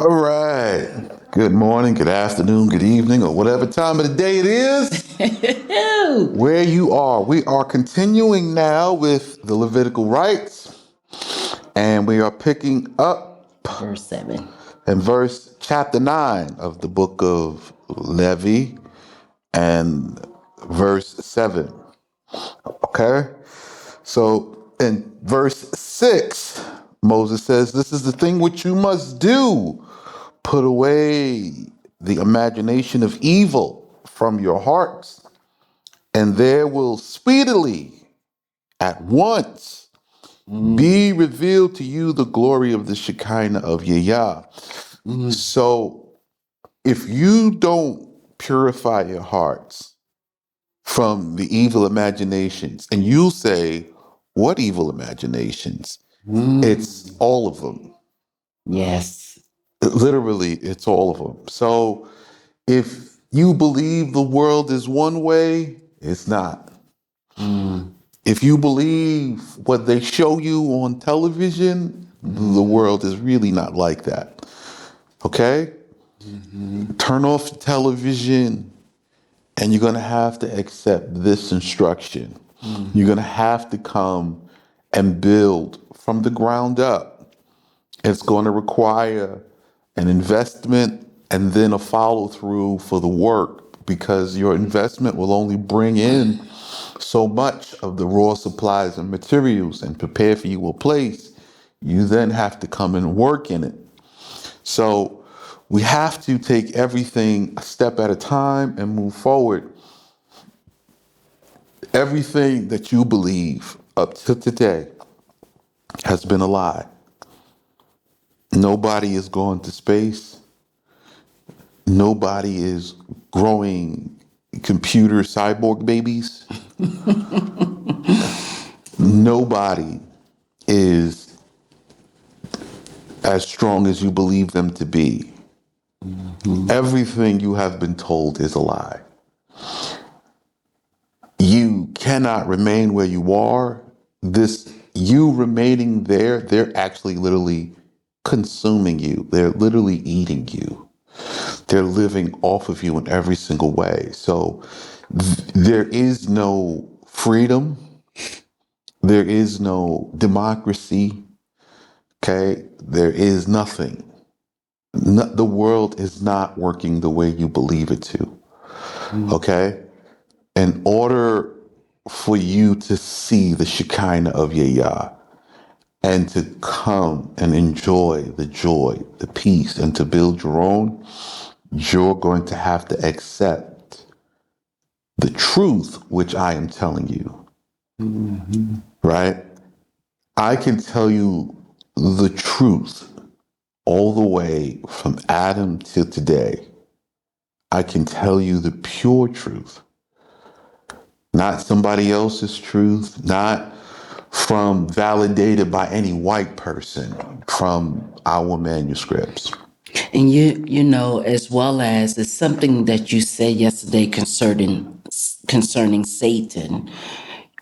All right. Good morning, good afternoon, good evening, or whatever time of the day it is. Where you are. We are continuing now with the Levitical rites, and we are picking up Verse 7. in verse chapter 9 of the book of Levi and verse 7. Okay? So in verse 6, Moses says, "This is the thing which you must do. Put away the imagination of evil from your hearts, and there will speedily, at once, be revealed to you the glory of the Shekinah of Yah." So if you don't purify your hearts from the evil imaginations, and you say, what evil imaginations? It's all of them. Yes. Literally, it's all of them. So if you believe the world is one way, it's not. If you believe what they show you on television, the world is really not like that. Okay? Turn off the television, and you're going to have to accept this instruction. You're going to have to come and build from the ground up. It's going to require an investment and then a follow through for the work, because your investment will only bring in so much of the raw supplies and materials and prepare for you a place. You then have to come and work in it. So we have to take everything a step at a time and move forward. Everything that you believe up to today has been a lie. Nobody is going to space. Nobody is growing computer cyborg babies. Nobody is as strong as you believe them to be. Everything you have been told is a lie. You cannot remain where you are. You remaining there, they're actually literally consuming you. They're literally eating you. They're living off of you in every single way. So there is no freedom. There is no democracy. Okay? There is nothing. The world is not working the way you believe it to. Okay? In order for you to see the Shekinah of Yah and to come and enjoy the joy, the peace, and to build your own, you're going to have to accept the truth which I am telling you. Right? I can tell you the truth all the way from Adam till today. I can tell you the pure truth, not somebody else's truth, not from validated by any white person from our manuscripts. And you know, as well as it's something that you said yesterday concerning Satan.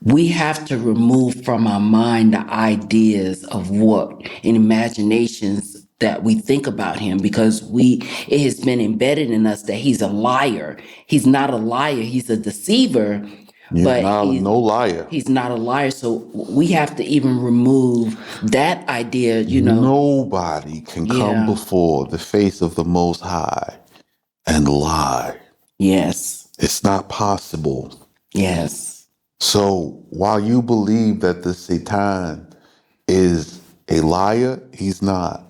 We have to remove from our mind the ideas of what and imaginations that we think about him, because it has been embedded in us that he's a liar. He's not a liar, he's a deceiver, He's but no liar. he's not a liar. So we have to even remove that idea, Nobody can come Yeah. before the face of the Most High and lie. Yes. It's not possible. Yes. So while you believe that the Satan is a liar, he's not.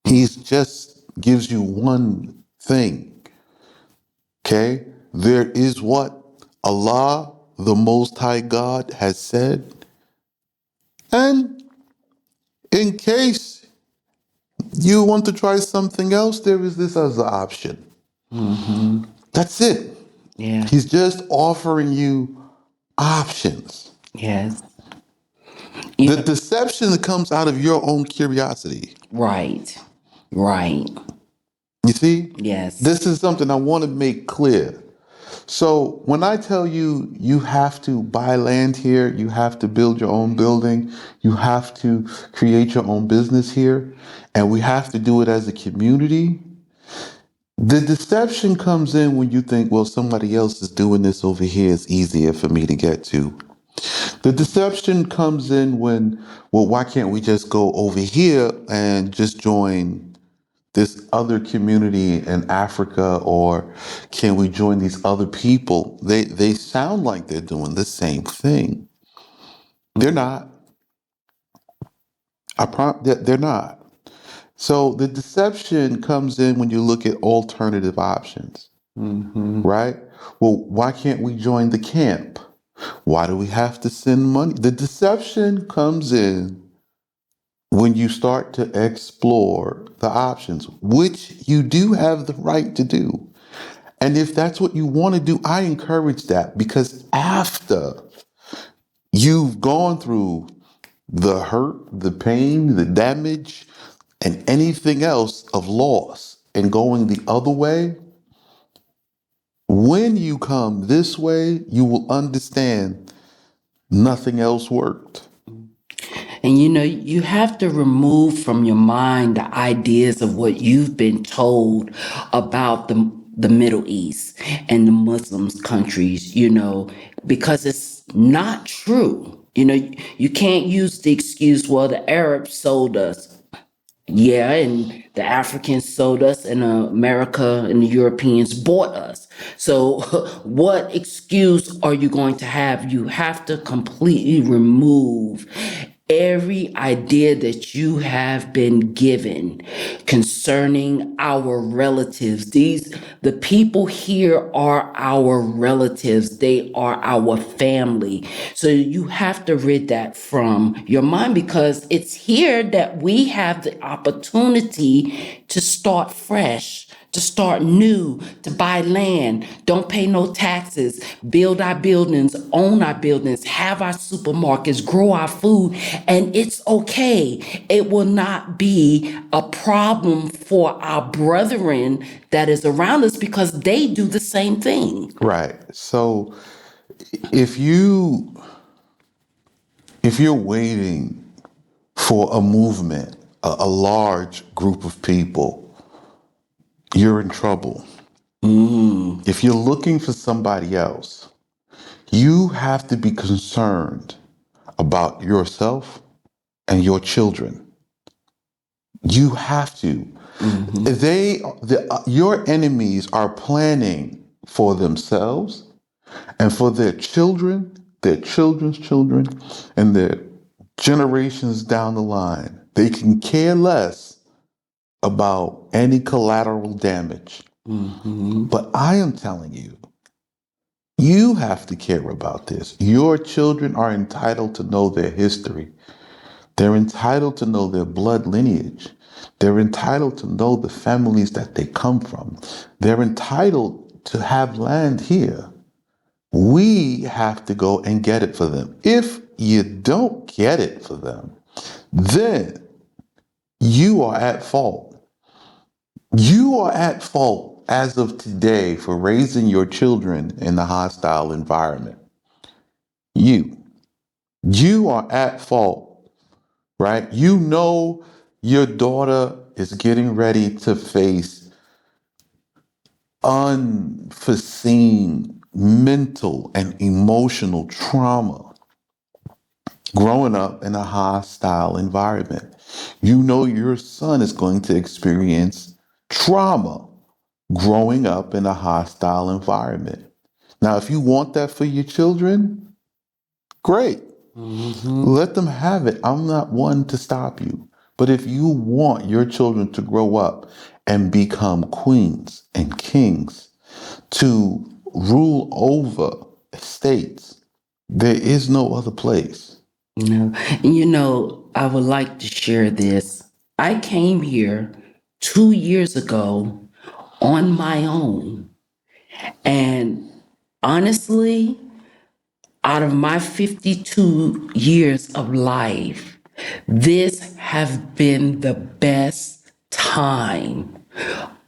He's just gives you one thing. Okay? There is what Allah, the Most High God, has said. And in case you want to try something else, there is this as an option. That's it. Yeah. He's just offering you options. Yes. The deception comes out of your own curiosity. Right. Right. You see? Yes. This is something I want to make clear. So when I tell you you have to buy land here, you have to build your own building, you have to create your own business here, and we have to do it as a community, the deception comes in when you think, well, somebody else is doing this over here. It's easier for me to get to. The deception comes in when, well, why can't we just go over here and just join this other community in Africa, or can we join these other people? They sound like they're doing the same thing. They're not. They're not. So the deception comes in when you look at alternative options, right? Well, why can't we join the camp? Why do we have to send money? The deception comes in when you start to explore the options, which you do have the right to do. And if that's what you want to do, I encourage that, because after you've gone through the hurt, the pain, the damage, and anything else of loss and going the other way, when you come this way, you will understand nothing else worked. And you have to remove from your mind the ideas of what you've been told about the Middle East and the Muslims countries, because it's not true. You can't use the excuse, well, the Arabs sold us. Yeah, and the Africans sold us, and America and the Europeans bought us. So, what excuse are you going to have? You have to completely remove every idea that you have been given concerning our relatives. The people here are our relatives. They are our family. So you have to rid that from your mind, because it's here that we have the opportunity to start fresh, to start new, to buy land, don't pay no taxes, build our buildings, own our buildings, have our supermarkets, grow our food, and it's okay. It will not be a problem for our brethren that is around us, because they do the same thing. Right. So if you if you're waiting for a movement, a large group of people, you're in trouble. If you're looking for somebody else, you have to be concerned about yourself and your children. You have to. Your enemies are planning for themselves and for their children, their children's children, and their generations down the line. They can care less about any collateral damage. But I am telling you, you have to care about this. Your children are entitled to know their history. They're entitled to know their blood lineage. They're entitled to know the families that they come from. They're entitled to have land here. We have to go and get it for them. If you don't get it for them, then you are at fault. You are at fault as of today for raising your children in a hostile environment. You are at fault, right? You know your daughter is getting ready to face unforeseen mental and emotional trauma growing up in a hostile environment. You know your son is going to experience trauma growing up in a hostile environment. Now, if you want that for your children, great. Let them have it. I'm not one to stop you. But if you want your children to grow up and become queens and kings, to rule over states, there is no other place. I would like to share this. I came here 2 years ago on my own. And honestly, out of my 52 years of life, this has been the best time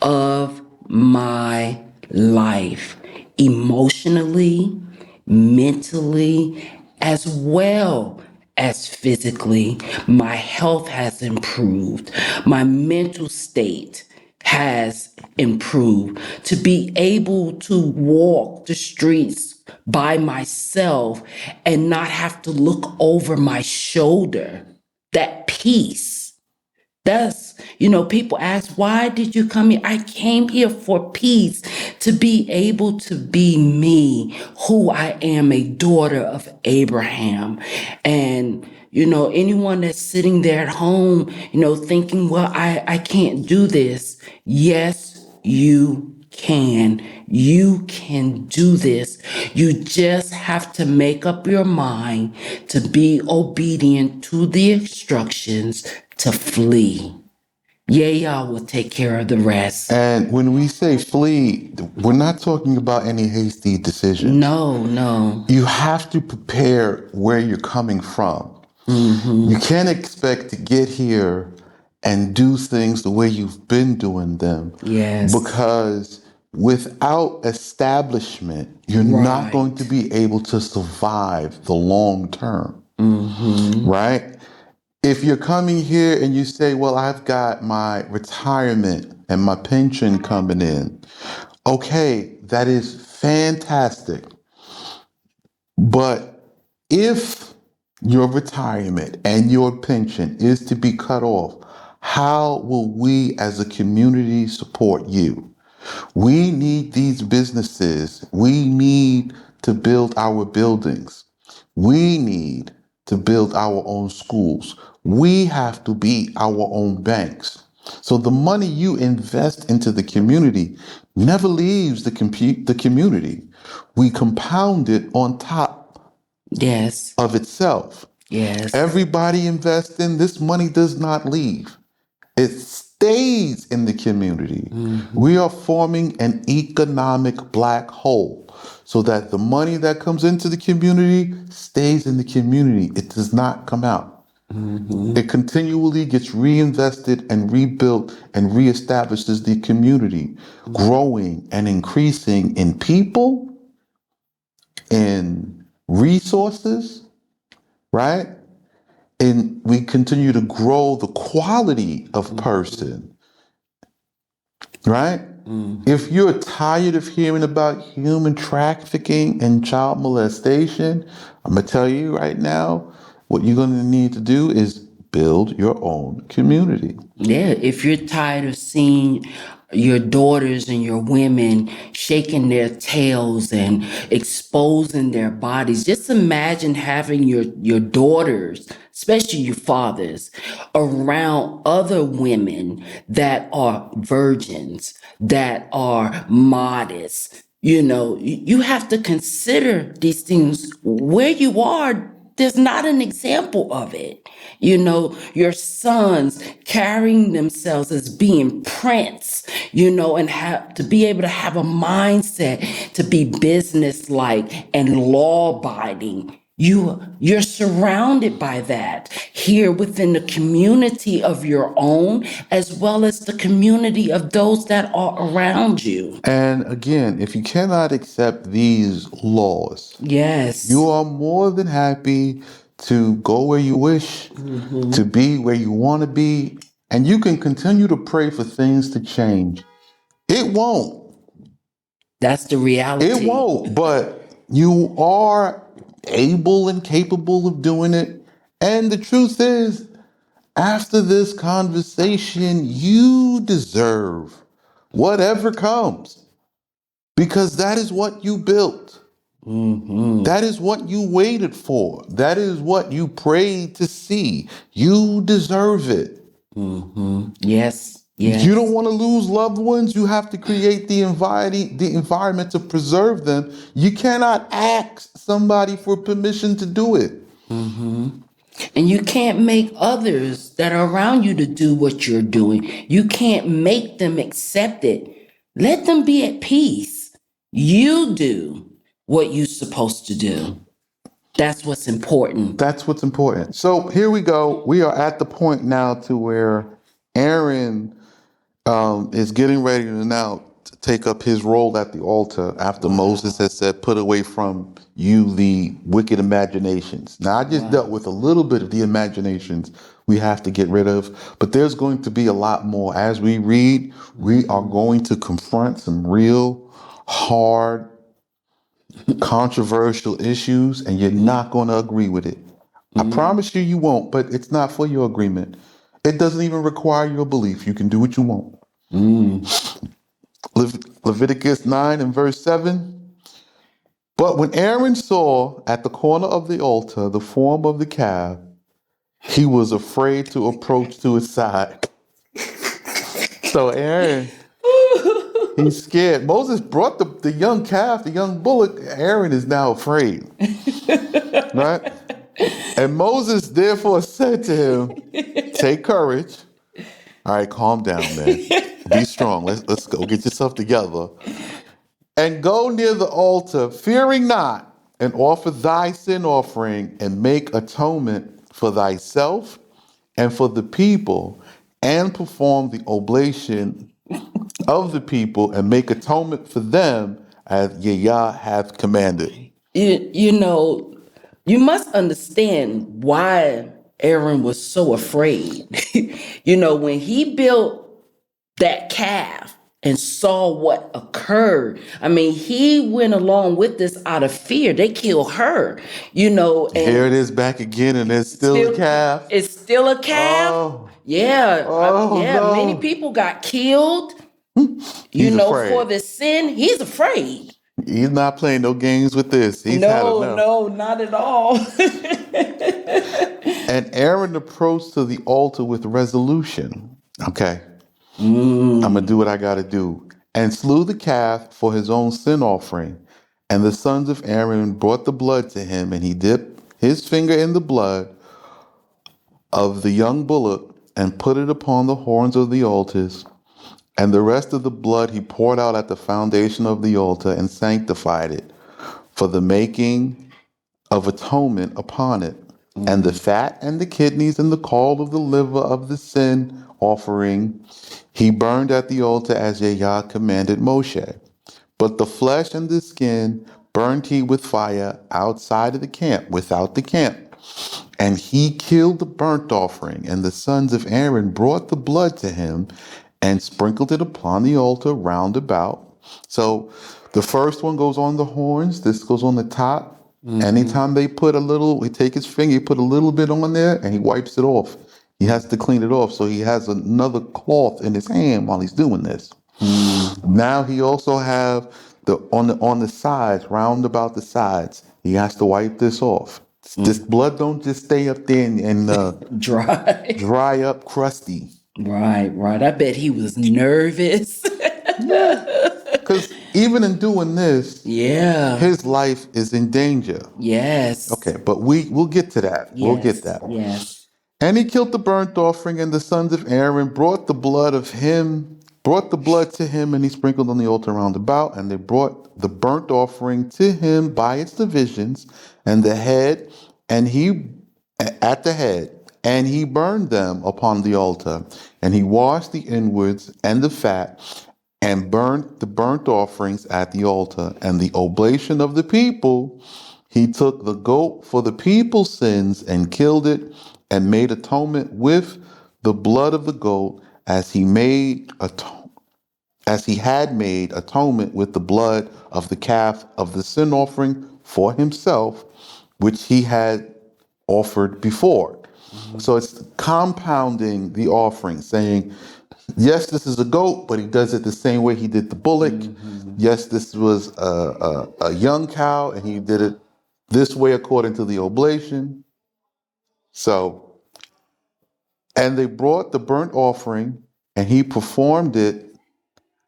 of my life. emotionally, mentally, as well as physically. My health has improved. My mental state has improved. To be able to walk the streets by myself and not have to look over my shoulder. That peace. Thus, people ask, why did you come here? I came here for peace, to be able to be me, who I am, a daughter of Abraham. And, anyone that's sitting there at home, thinking, well, I can't do this. Yes, you can. You can do this. You just have to make up your mind to be obedient to the instructions to flee. Yah will take care of the rest. And when we say flee, we're not talking about any hasty decisions. No. You have to prepare where you're coming from. You can't expect to get here and do things the way you've been doing them. Yes. Because without establishment, you're not going to be able to survive the long term. Right? If you're coming here and you say, well, I've got my retirement and my pension coming in, okay, that is fantastic. But if your retirement and your pension is to be cut off, how will we as a community support you? We need these businesses. We need to build our buildings. We need to build our own schools. We have to be our own banks. So the money you invest into the community never leaves the community. We compound it on top Yes. of itself. Yes. Everybody investing, this money does not leave. It stays in the community. We are forming an economic black hole so that the money that comes into the community stays in the community. It does not come out. It continually gets reinvested and rebuilt and reestablishes the community, growing and increasing in people, in resources, right? And we continue to grow the quality of person, right? If you're tired of hearing about human trafficking and child molestation, I'm going to tell you right now, what you're going to need to do is build your own community. Yeah, if you're tired of seeing your daughters and your women shaking their tails and exposing their bodies, just imagine having your daughters, especially your fathers, around other women that are virgins, that are modest. You have to consider these things where you are. There's not an example of it. Your sons carrying themselves as being prince, and have to be able to have a mindset to be businesslike and law abiding. You're surrounded by that here within the community of your own, as well as the community of those that are around you. And again, if you cannot accept these laws, Yes. you are more than happy to go where you wish, to be where you want to be, and you can continue to pray for things to change. It won't. That's the reality. It won't, but you are able and capable of doing it. And the truth is, after this conversation, you deserve whatever comes because that is what you built. That is what you waited for. That is what you prayed to see. You deserve it. Yes. You don't want to lose loved ones. You have to create the environment to preserve them. You cannot ask somebody for permission to do it. And you can't make others that are around you to do what you're doing. You can't make them accept it. Let them be at peace. You do what you're supposed to do. That's what's important. That's what's important. So here we go. We are at the point now to where Aaron is getting ready to now take up his role at the altar after Moses had said, put away from you the wicked imaginations. Now, I just dealt with a little bit of the imaginations we have to get rid of, but there's going to be a lot more. As we read, we are going to confront some real hard, controversial issues, and you're not going to agree with it. I promise you, you won't, but it's not for your agreement. It doesn't even require your belief. You can do what you want. Leviticus 9 and verse 7. But when Aaron saw at the corner of the altar the form of the calf, he was afraid to approach to its side. So Aaron, he's scared. Moses brought the young calf, the young bullock. Aaron is now afraid. Right? And Moses therefore said to him, take courage. All right, calm down, man. Be strong. Let's go. Get yourself together. And go near the altar, fearing not, and offer thy sin offering, and make atonement for thyself and for the people, and perform the oblation of the people, and make atonement for them as Yah hath commanded. You know, you must understand why Aaron was so afraid. You know, when he built that calf and saw what occurred, I mean, he went along with this out of fear. They killed her, you know, and Here it is back again, and it's still a calf. It's still a calf. Oh, Yeah, yeah. no. Many people got killed, He's afraid. for this sin. He's afraid. He's not playing no games with this. He's had enough. No, not at all. And Aaron approached to the altar with resolution. Okay, I'm going to do what I got to do. And slew the calf for his own sin offering. And the sons of Aaron brought the blood to him, and he dipped his finger in the blood of the young bullock and put it upon the horns of the altars. And the rest of the blood he poured out at the foundation of the altar and sanctified it for the making of atonement upon it. And the fat and the kidneys and the caul of the liver of the sin offering he burned at the altar as Yah commanded Moshe. But the flesh and the skin burned he with fire outside of the camp, without the camp. And he killed the burnt offering, and the sons of Aaron brought the blood to him and sprinkled it upon the altar round about. So the first one goes on the horns, this goes on the top. Anytime they put a little, he take his finger, he put a little bit on there, and he wipes it off. He has to clean it off, so he has another cloth in his hand while he's doing this. Now he also have on the sides, round about the sides. He has to wipe this off. This blood don't just stay up there and dry up, crusty. Right. I bet he was nervous. Because even in doing this, his life is in danger. Yes. Okay, but we'll get to that. Yes. We'll get that. Yes. And he killed the burnt offering, and the sons of Aaron brought the blood to him, and he sprinkled on the altar round about, and they brought the burnt offering to him by its divisions, and the head, and he at the head, and he burned them upon the altar, and he washed the inwards and the fat, and burnt the burnt offerings at the altar, and the oblation of the people. He took the goat for the people's sins and killed it, and made atonement with the blood of the goat, as he had made atonement with the blood of the calf of the sin offering for himself, which he had offered before. So it's compounding the offering, saying, yes, this is a goat, but he does it the same way he did the bullock. Yes, this was a young cow, and he did it this way according to the oblation. So, and they brought the burnt offering, and he performed it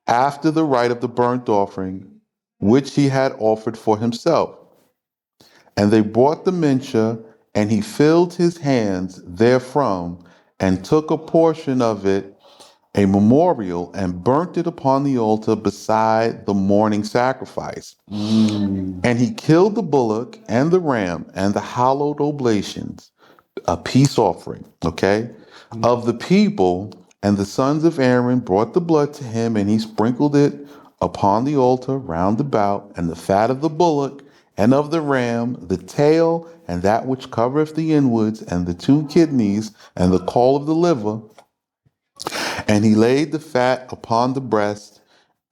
after the rite of the burnt offering, which he had offered for himself. And they brought the mincha, and he filled his hands therefrom, and took a portion of it, a memorial, and burnt it upon the altar beside the morning sacrifice. And he killed the bullock and the ram and the hallowed oblations, a peace offering, of the people. And the sons of Aaron brought the blood to him, and he sprinkled it upon the altar round about, and the fat of the bullock and of the ram, the tail, and that which covereth the inwards, and the 2 kidneys, and the caul of the liver. And he laid the fat upon the breast,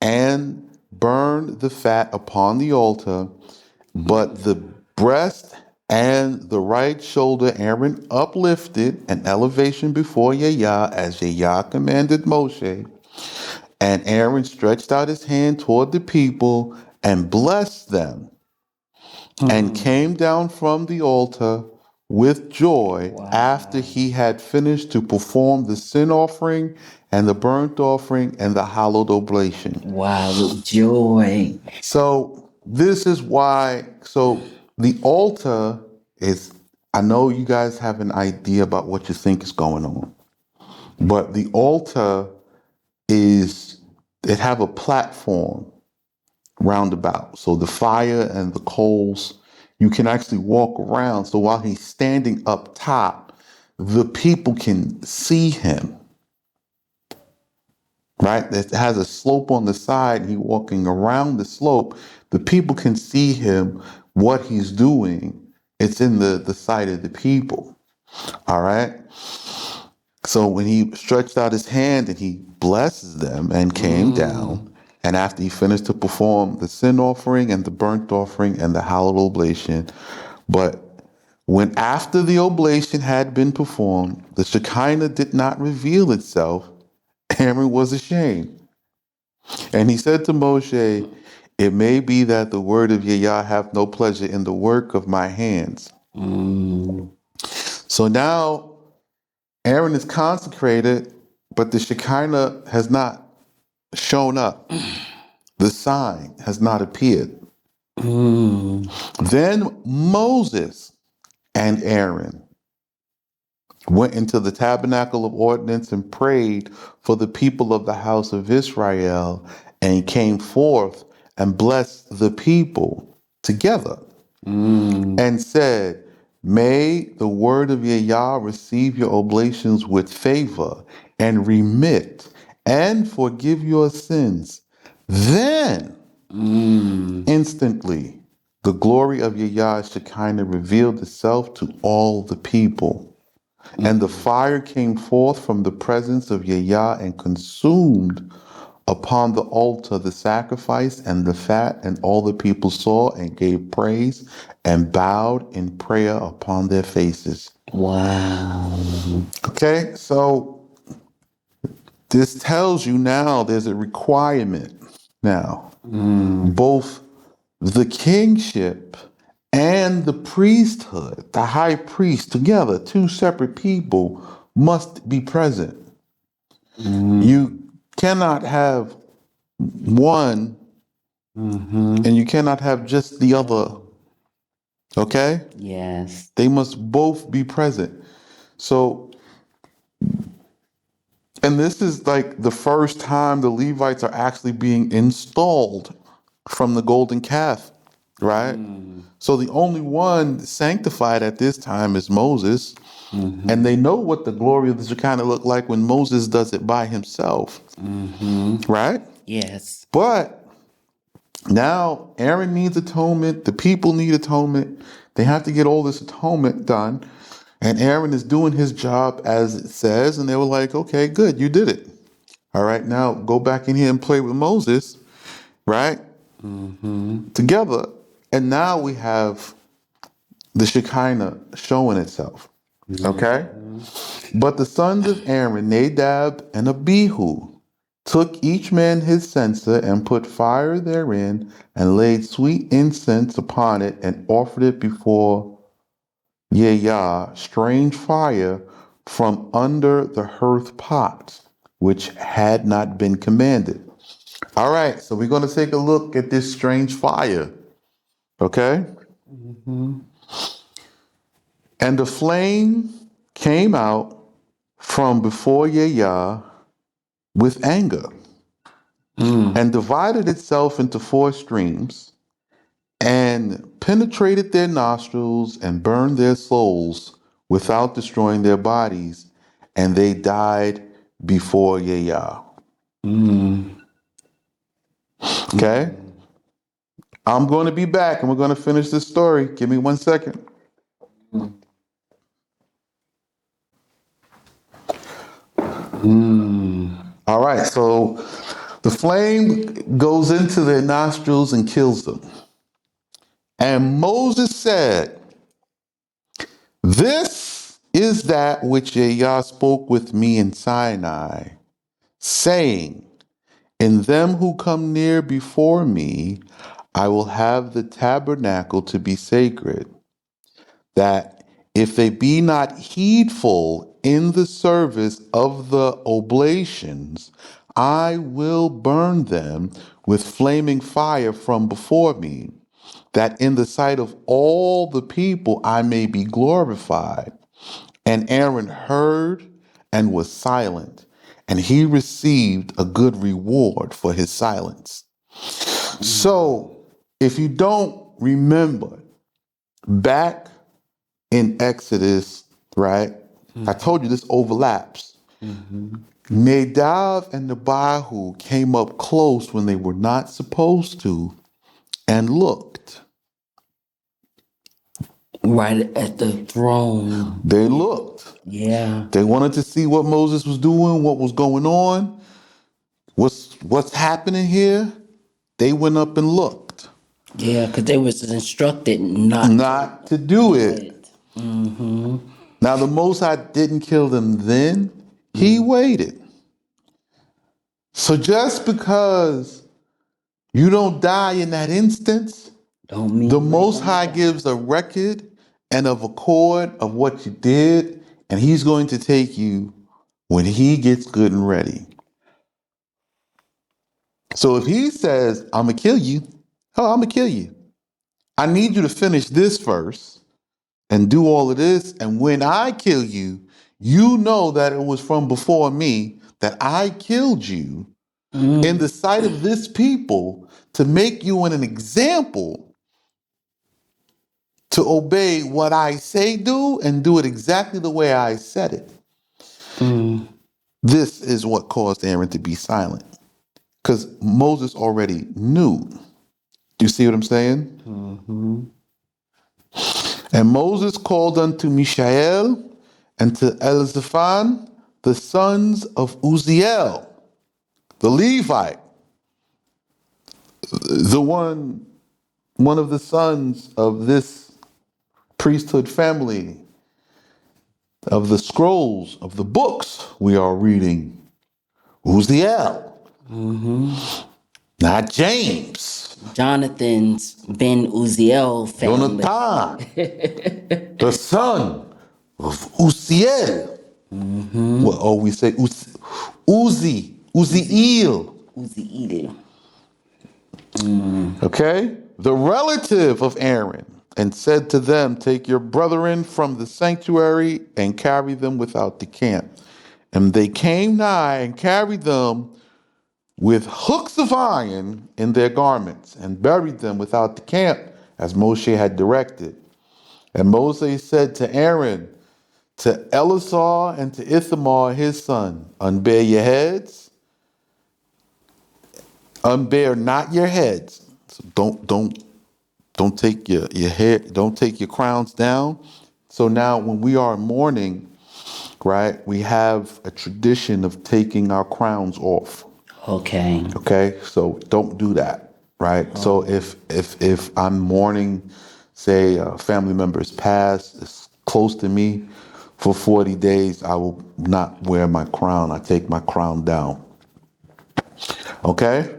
and burned the fat upon the altar. But the breast and the right shoulder Aaron uplifted, an elevation before Yahweh, as Yahweh commanded Moshe. And Aaron stretched out his hand toward the people and blessed them, and came down from the altar with joy after he had finished to perform the sin offering and the burnt offering and the hallowed oblation. Wow, with joy. So this is why. So the altar is. I know you guys have an idea about what you think is going on, but the altar is. It have a platform roundabout. So the fire and the coals, you can actually walk around. So while he's standing up top, the people can see him. Right? It has a slope on the side. He walking around the slope. The people can see him, what he's doing. It's in the sight of the people. All right. So when he stretched out his hand and he blesses them and came down, and after he finished to perform the sin offering and the burnt offering and the hallowed oblation, but when after the oblation had been performed, the Shekinah did not reveal itself, Aaron was ashamed. And he said to Moshe, it may be that the word of Yahweh have no pleasure in the work of my hands. So now Aaron is consecrated, but the Shekinah has not shown up. The sign has not appeared. Then Moses and Aaron went into the tabernacle of ordinance and prayed for the people of the house of Israel, and came forth and blessed the people together and said, may the word of Yahweh receive your oblations with favor and remit and forgive your sins. Then instantly the glory of Yahweh Shekinah revealed itself to all the people. And the fire came forth from the presence of Yahweh and consumed upon the altar the sacrifice and the fat, and all the people saw and gave praise and bowed in prayer upon their faces. Wow. Okay, so this tells you now there's a requirement now. Both the kingship and the priesthood, the high priest together, 2 separate people, must be present. You cannot have one and you cannot have just the other. Okay? Yes. They must both be present. So, and this is like the first time the Levites are actually being installed from the golden calf, right? So the only one sanctified at this time is Moses. And they know what the glory of the Shekinah looked like when Moses does it by himself, right? Yes. But now Aaron needs atonement. The people need atonement. They have to get all this atonement done. And Aaron is doing his job as it says. And they were like, okay, good, you did it. All right, now go back in here and play with Moses, right? Together. And now we have the Shekinah showing itself. Okay? But the sons of Aaron, Nadab and Abihu, took each man his censer and put fire therein and laid sweet incense upon it and offered it before Yahweh, strange fire from under the hearth pot, which had not been commanded. All right, so we're going to take a look at this strange fire. Okay? And the flame came out from before Yahweh with anger and divided itself into 4 streams and penetrated their nostrils and burned their souls without destroying their bodies, and they died before Yahweh. Okay? I'm going to be back and we're going to finish this story. Give me 1 second. All right, so the flame goes into their nostrils and kills them. And Moses said, "This is that which Yah spoke with me in Sinai, saying, in them who come near before me, I will have the tabernacle to be sacred, that if they be not heedful in the service of the oblations, I will burn them with flaming fire from before me, that in the sight of all the people I may be glorified." And Aaron heard and was silent, and he received a good reward for his silence. So, if you don't remember, back in Exodus, right? I told you this overlaps. Nadab and Abihu came up close when they were not supposed to and looked. Right at the throne. They looked. Yeah. They wanted to see what Moses was doing, what was going on, what's happening here. They went up and looked. Yeah, because they was instructed not Not to do to do it. it. Mm-hmm. Now the Most High didn't kill them then. He waited. So just because you don't die in that instance, Don't mean the you ain't Most gonna High die. gives a record and of accord of what you did, and He's going to take you when He gets good and ready. So if He says, "I'm gonna kill you," oh, I'm gonna kill you. I need you to finish this first and do all of this. And when I kill you, you know that it was from before me that I killed you in the sight of this people to make you an example to obey what I say do and do it exactly the way I said it. Mm. This is what caused Aaron to be silent because Moses already knew. Do you see what I'm saying? Mm-hmm. And Moses called unto Mishael and to Elzaphan, the sons of Uzziel, the Levite, the one of the sons of this priesthood family, of the scrolls, of the books we are reading. Uzziel, not James. Jonathan's Ben Uziel family. Jonathan, the son of Uzziel. Well, oh, we say Uzziel. Uziel. Okay? The relative of Aaron, and said to them, "Take your brethren from the sanctuary and carry them without the camp." And they came nigh and carried them with hooks of iron in their garments and buried them without the camp, as Moshe had directed. And Moses said to Aaron, to Eleazar, and to Ithamar his son, "Unbear your heads, unbear not your heads." So don't take your head, don't take your crowns down. So now when we are mourning, right, we have a tradition of taking our crowns off. Okay. Okay, so don't do that, right? So if I'm mourning, say a family member is passed, it's close to me, for 40 days, I will not wear my crown. I take my crown down. Okay?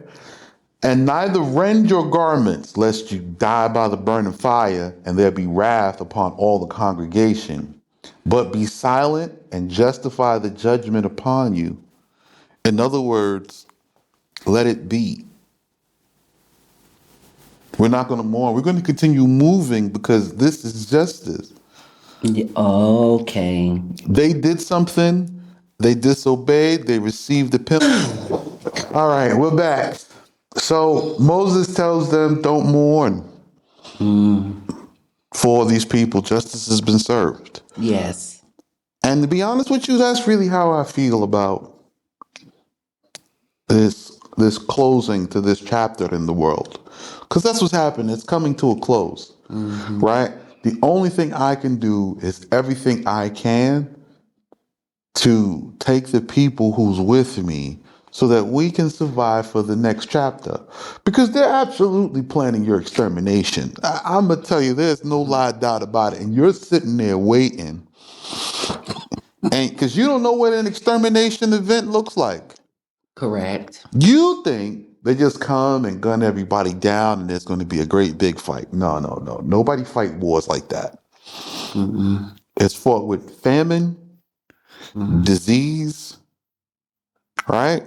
And neither rend your garments, lest you die by the burning fire, and there be wrath upon all the congregation. But be silent and justify the judgment upon you. In other words, let it be. We're not going to mourn. We're going to continue moving because this is justice. Yeah, okay. They did something, they disobeyed, they received the penalty. All right, we're back. So Moses tells them, don't mourn for these people. Justice has been served. Yes. And to be honest with you, that's really how I feel about this this closing to this chapter in the world, because that's what's happening. It's coming to a close, right? The only thing I can do is everything I can to take the people who's with me so that we can survive for the next chapter, because they're absolutely planning your extermination. I'm gonna tell you, there's no lie doubt about it, and you're sitting there waiting, and because you don't know what an extermination event looks like. Correct. You think they just come and gun everybody down and there's going to be a great big fight. No, no, no. Nobody fight wars like that. It's fought with famine, disease, right?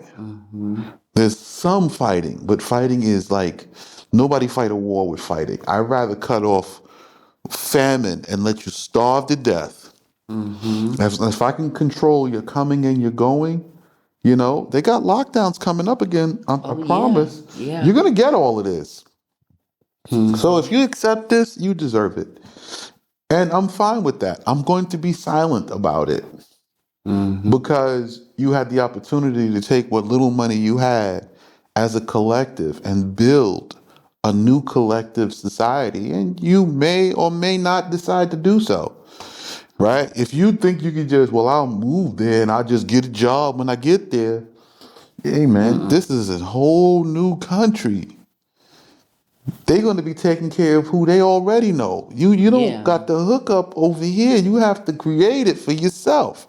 There's some fighting, but fighting is like nobody fight a war with fighting. I'd rather cut off famine and let you starve to death. If I can control your coming and your going, they got lockdowns coming up again. I Oh, yeah. promise. Yeah. You're going to get all of this. So if you accept this, you deserve it. And I'm fine with that. I'm going to be silent about it because you had the opportunity to take what little money you had as a collective and build a new collective society. And you may or may not decide to do so. Right? If you think you can just, well, I'll move there and I'll just get a job when I get there. Hey, man, this is a whole new country. They're going to be taking care of who they already know. You don't Yeah. got the hookup over here. You have to create it for yourself.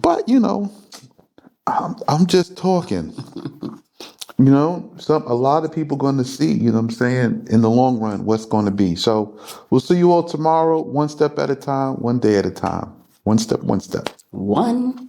But, I'm just talking. A lot of people going to see, what I'm saying, in the long run, what's going to be. So we'll see you all tomorrow, one step at a time, one day at a time. One step, one step. One